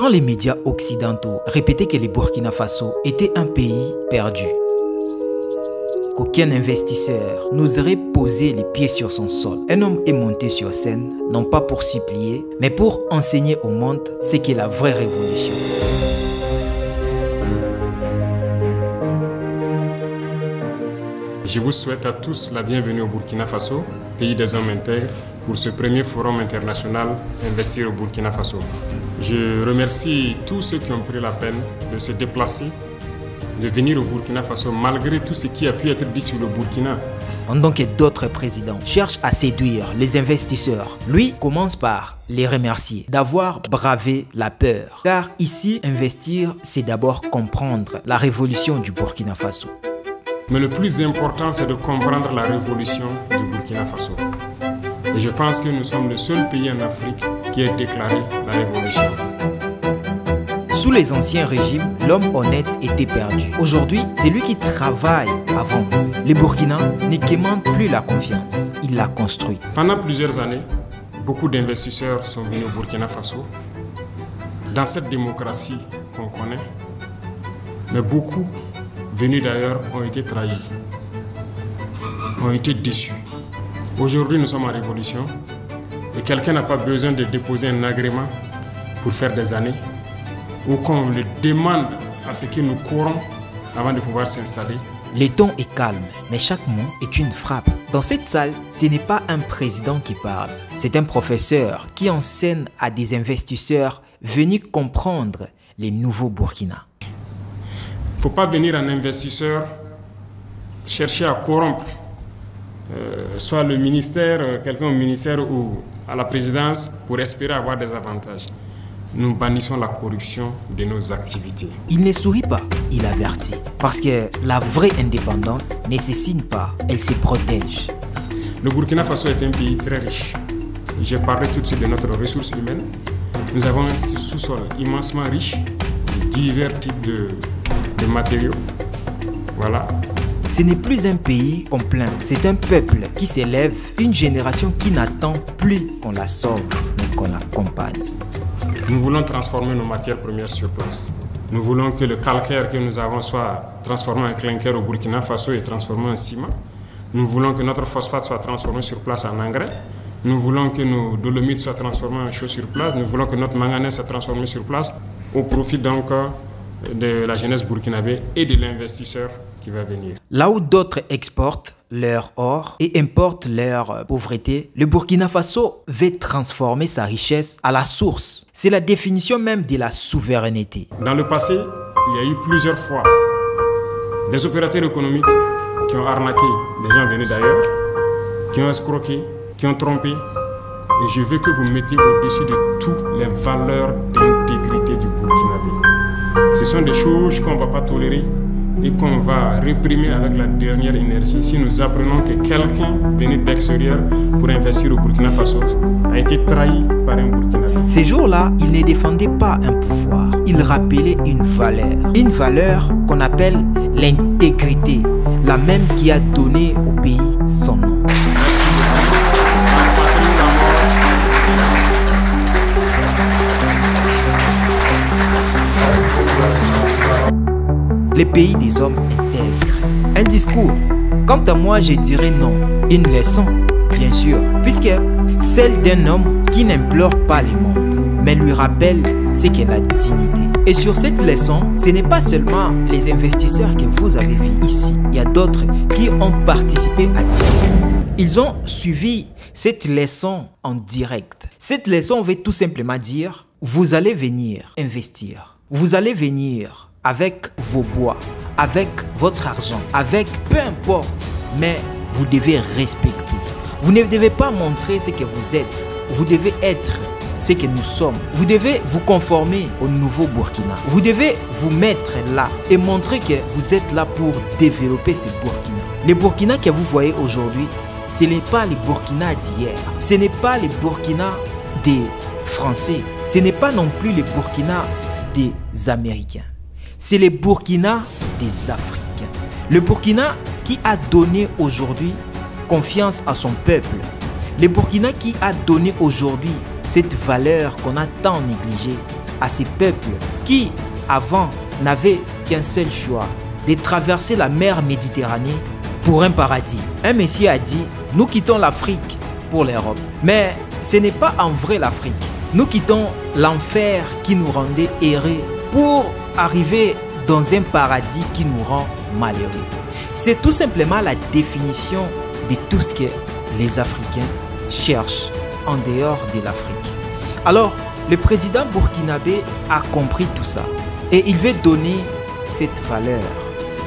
Quand les médias occidentaux répétaient que le Burkina Faso était un pays perdu, qu'aucun investisseur n'oserait poser les pieds sur son sol, un homme est monté sur scène, non pas pour supplier, mais pour enseigner au monde ce qu'est la vraie révolution. Je vous souhaite à tous la bienvenue au Burkina Faso, pays des hommes intègres, pour ce premier forum international Investir au Burkina Faso. Je remercie tous ceux qui ont pris la peine de se déplacer, de venir au Burkina Faso, malgré tout ce qui a pu être dit sur le Burkina. Pendant que d'autres présidents cherchent à séduire les investisseurs, lui commence par les remercier d'avoir bravé la peur. Car ici, investir, c'est d'abord comprendre la révolution du Burkina Faso. Mais le plus important, c'est de comprendre la révolution du Burkina Faso. Et je pense que nous sommes le seul pays en Afrique qui ait déclaré la révolution. Sous les anciens régimes, l'homme honnête était perdu. Aujourd'hui, celui qui travaille avance. Le Burkina ne quémande plus la confiance, il la construit. Pendant plusieurs années, beaucoup d'investisseurs sont venus au Burkina Faso, dans cette démocratie qu'on connaît, mais beaucoup venus d'ailleurs ont été trahis, ont été déçus. Aujourd'hui, nous sommes en révolution et quelqu'un n'a pas besoin de déposer un agrément pour faire des années ou qu'on le demande à ce que nous courons avant de pouvoir s'installer. Le ton est calme, mais chaque mot est une frappe. Dans cette salle, ce n'est pas un président qui parle, c'est un professeur qui enseigne à des investisseurs venus comprendre les nouveaux Burkina. Il ne faut pas venir en investisseur chercher à corrompre soit le ministère, quelqu'un au ministère ou à la présidence pour espérer avoir des avantages. Nous bannissons la corruption de nos activités. Il ne sourit pas, il avertit. Parce que la vraie indépendance ne se signe pas, elle se protège. Le Burkina Faso est un pays très riche. Je parlerai tout de suite de notre ressource humaine. Nous avons un sous-sol immensement riche de divers types de matériaux. Voilà. Ce n'est plus un pays qu'on plaint, c'est un peuple qui s'élève, une génération qui n'attend plus qu'on la sauve, mais qu'on l'accompagne. Nous voulons transformer nos matières premières sur place. Nous voulons que le calcaire que nous avons soit transformé en clinker au Burkina Faso et transformé en ciment. Nous voulons que notre phosphate soit transformé sur place en engrais. Nous voulons que nos dolomites soient transformées en chaux sur place. Nous voulons que notre manganèse soit transformé sur place au profit donc de la jeunesse burkinabé et de l'investisseur qui va venir. Là où d'autres exportent leur or et importent leur pauvreté, le Burkina Faso veut transformer sa richesse à la source. C'est la définition même de la souveraineté. Dans le passé, il y a eu plusieurs fois des opérateurs économiques qui ont arnaqué des gens venus d'ailleurs, qui ont escroqué, qui ont trompé. Et je veux que vous mettiez au-dessus de toutes les valeurs d'intégrité du Burkinabé. Ce sont des choses qu'on ne va pas tolérer et qu'on va réprimer avec la dernière énergie. Si nous apprenons que quelqu'un venu d'extérieur pour investir au Burkina Faso a été trahi par un Burkinabé. Ces jours-là, il ne défendait pas un pouvoir, il rappelait une valeur qu'on appelle l'intégrité, la même qui a donné au pays son nom. Les pays des hommes intègres. Un discours. Quant à moi, je dirais non. Une leçon, bien sûr, puisque celle d'un homme qui n'implore pas le monde, mais lui rappelle ce qu'est la dignité. Et sur cette leçon, ce n'est pas seulement les investisseurs que vous avez vus ici. Il y a d'autres qui ont participé à distance. Ils ont suivi cette leçon en direct. Cette leçon veut tout simplement dire, vous allez venir investir. Vous allez venir avec vos bois, avec votre argent, avec peu importe, mais vous devez respecter. Vous ne devez pas montrer ce que vous êtes, vous devez être ce que nous sommes. Vous devez vous conformer au nouveau Burkina. Vous devez vous mettre là et montrer que vous êtes là pour développer ce Burkina. Le Burkina que vous voyez aujourd'hui, ce n'est pas le Burkina d'hier. Ce n'est pas le Burkina des Français. Ce n'est pas non plus le Burkina des Américains. C'est le Burkina des Africains. Le Burkina qui a donné aujourd'hui confiance à son peuple. Le Burkina qui a donné aujourd'hui cette valeur qu'on a tant négligée à ces peuples qui, avant, n'avaient qu'un seul choix, de traverser la mer Méditerranée pour un paradis. Un Messie a dit, nous quittons l'Afrique pour l'Europe. Mais ce n'est pas en vrai l'Afrique. Nous quittons l'enfer qui nous rendait errés pour arriver dans un paradis qui nous rend malheureux. C'est tout simplement la définition de tout ce que les Africains cherchent en dehors de l'Afrique. Alors, le président burkinabé a compris tout ça et il veut donner cette valeur,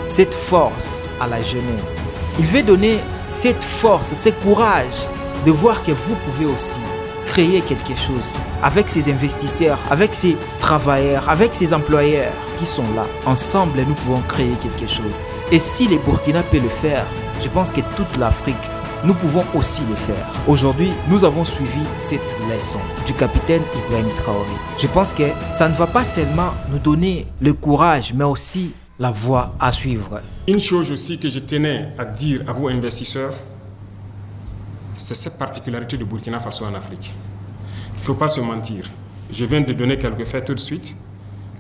cette force à la jeunesse. Il veut donner cette force, ce courage de voir que vous pouvez aussi créer quelque chose avec ces investisseurs, avec ces travailleurs, avec ces employeurs qui sont là. Ensemble, nous pouvons créer quelque chose. Et si les Burkina peuvent le faire, je pense que toute l'Afrique, nous pouvons aussi le faire. Aujourd'hui, nous avons suivi cette leçon du capitaine Ibrahim Traoré. Je pense que ça ne va pas seulement nous donner le courage, mais aussi la voie à suivre. Une chose aussi que je tenais à dire à vous investisseurs, c'est cette particularité du Burkina Faso en Afrique. Il ne faut pas se mentir. Je viens de donner quelques faits tout de suite.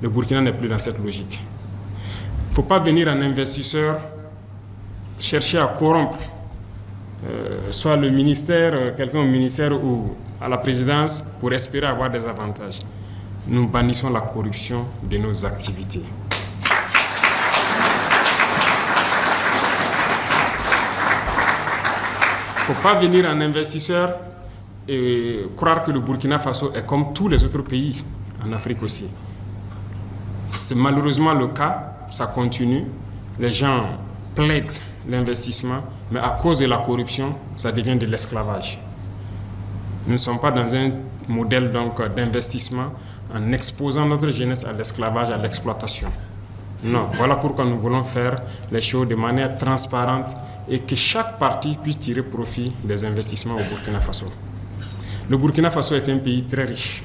Le Burkina n'est plus dans cette logique. Il ne faut pas venir en investisseur chercher à corrompre soit le ministère, quelqu'un au ministère ou à la présidence pour espérer avoir des avantages. Nous bannissons la corruption de nos activités. Il ne faut pas venir en investisseur et croire que le Burkina Faso est comme tous les autres pays en Afrique aussi. C'est malheureusement le cas, ça continue. Les gens plaident l'investissement, mais à cause de la corruption, ça devient de l'esclavage. Nous ne sommes pas dans un modèle d'investissement en exposant notre jeunesse à l'esclavage, à l'exploitation. Non, voilà pourquoi nous voulons faire les choses de manière transparente et que chaque partie puisse tirer profit des investissements au Burkina Faso. Le Burkina Faso est un pays très riche.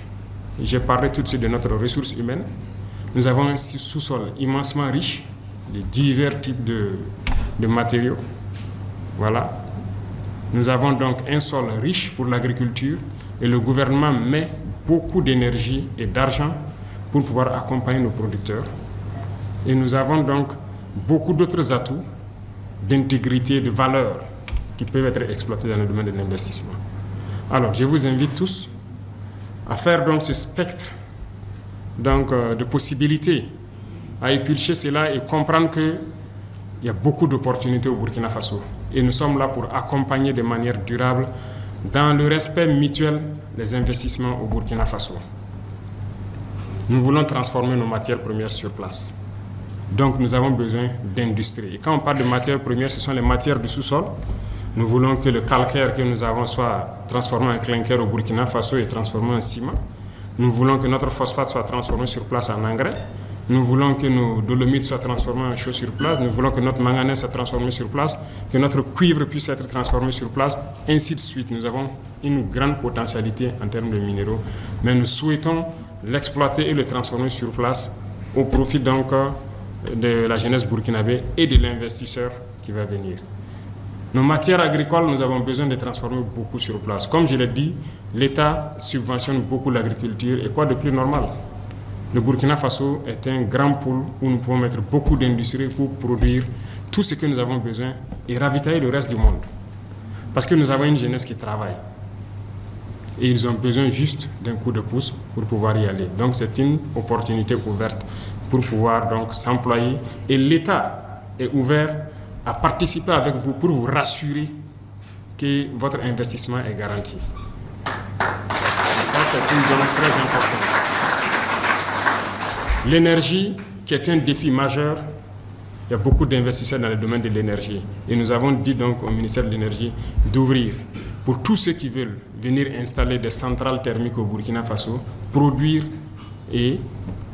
J'ai parlé tout de suite de notre ressource humaine. Nous avons un sous-sol immensement riche de divers types de matériaux. Voilà. Nous avons donc un sol riche pour l'agriculture et le gouvernement met beaucoup d'énergie et d'argent pour pouvoir accompagner nos producteurs. Et nous avons donc beaucoup d'autres atouts d'intégrité, de valeur qui peuvent être exploités dans le domaine de l'investissement. Alors, je vous invite tous à faire donc ce spectre de possibilités, à épulcher cela et comprendre qu'il y a beaucoup d'opportunités au Burkina Faso. Et nous sommes là pour accompagner de manière durable, dans le respect mutuel, les investissements au Burkina Faso. Nous voulons transformer nos matières premières sur place. Donc nous avons besoin d'industrie. Et quand on parle de matières premières, ce sont les matières du sous-sol. Nous voulons que le calcaire que nous avons soit transformé en clinker au Burkina Faso et transformé en ciment. Nous voulons que notre phosphate soit transformé sur place en engrais. Nous voulons que nos dolomites soient transformés en chaux sur place. Nous voulons que notre manganèse soit transformé sur place, que notre cuivre puisse être transformé sur place, ainsi de suite. Nous avons une grande potentialité en termes de minéraux, mais nous souhaitons l'exploiter et le transformer sur place au profit donc de la jeunesse burkinabé et de l'investisseur qui va venir. Nos matières agricoles, nous avons besoin de transformer beaucoup sur place. Comme je l'ai dit, l'État subventionne beaucoup l'agriculture. Et quoi de plus normal? Le Burkina Faso est un grand pôle où nous pouvons mettre beaucoup d'industries pour produire tout ce que nous avons besoin et ravitailler le reste du monde. Parce que nous avons une jeunesse qui travaille. Et ils ont besoin juste d'un coup de pouce pour pouvoir y aller. Donc c'est une opportunité ouverte pour pouvoir donc s'employer. Et l'État est ouvert à participer avec vous pour vous rassurer que votre investissement est garanti. Et ça, c'est une donnée très importante. L'énergie, qui est un défi majeur, il y a beaucoup d'investisseurs dans le domaine de l'énergie. Et nous avons dit donc au ministère de l'Énergie d'ouvrir pour tous ceux qui veulent venir installer des centrales thermiques au Burkina Faso, produire et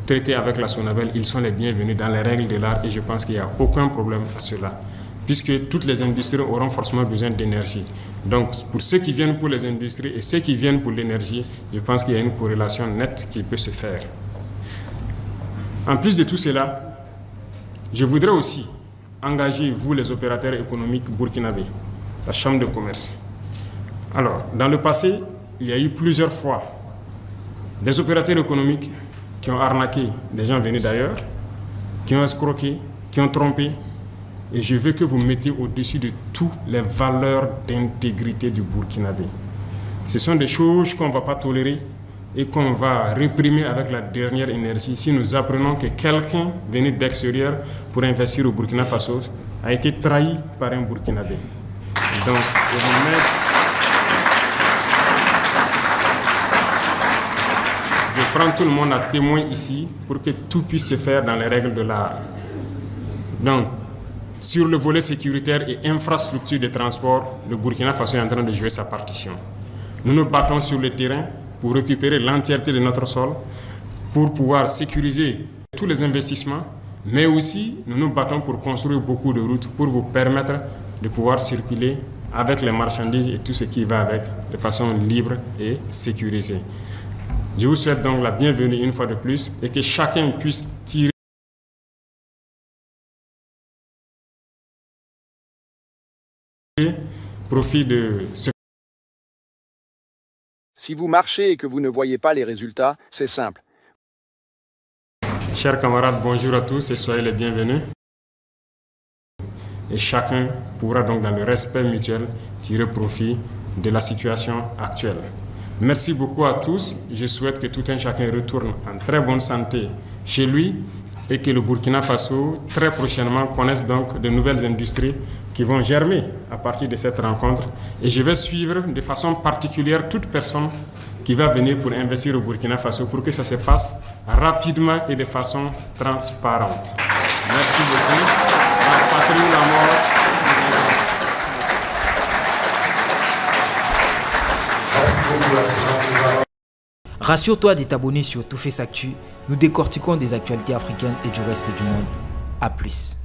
traiter avec la Sonabel. Ils sont les bienvenus dans les règles de l'art et je pense qu'il n'y a aucun problème à cela, puisque toutes les industries auront forcément besoin d'énergie. Donc, pour ceux qui viennent pour les industries et ceux qui viennent pour l'énergie, je pense qu'il y a une corrélation nette qui peut se faire. En plus de tout cela, je voudrais aussi engager, vous les opérateurs économiques burkinabés, la Chambre de commerce. Alors, dans le passé, il y a eu plusieurs fois des opérateurs économiques qui ont arnaqué des gens venus d'ailleurs, qui ont escroqué, qui ont trompé. Et je veux que vous mettiez au-dessus de tout les valeurs d'intégrité du Burkinabé. Ce sont des choses qu'on ne va pas tolérer et qu'on va réprimer avec la dernière énergie si nous apprenons que quelqu'un venu d'extérieur pour investir au Burkina Faso a été trahi par un Burkinabé. Donc, je prends tout le monde à témoin ici pour que tout puisse se faire dans les règles de l'art. Donc, sur le volet sécuritaire et infrastructure de transport, le Burkina Faso est en train de jouer sa partition. Nous nous battons sur le terrain pour récupérer l'entièreté de notre sol, pour pouvoir sécuriser tous les investissements, mais aussi nous nous battons pour construire beaucoup de routes pour vous permettre de pouvoir circuler avec les marchandises et tout ce qui va avec de façon libre et sécurisée. Je vous souhaite donc la bienvenue une fois de plus et que chacun puisse tirer profit de ce. Si vous marchez et que vous ne voyez pas les résultats, c'est simple. Chers camarades, bonjour à tous et soyez les bienvenus. Et chacun pourra donc dans le respect mutuel tirer profit de la situation actuelle. Merci beaucoup à tous. Je souhaite que tout un chacun retourne en très bonne santé chez lui et que le Burkina Faso, très prochainement, connaisse donc de nouvelles industries qui vont germer à partir de cette rencontre. Et je vais suivre de façon particulière toute personne qui va venir pour investir au Burkina Faso pour que ça se passe rapidement et de façon transparente. Merci beaucoup. La patrie ou la mort. Rassure-toi de t'abonner sur Tout Fait S'Actu. Nous décortiquons des actualités africaines et du reste du monde. A plus.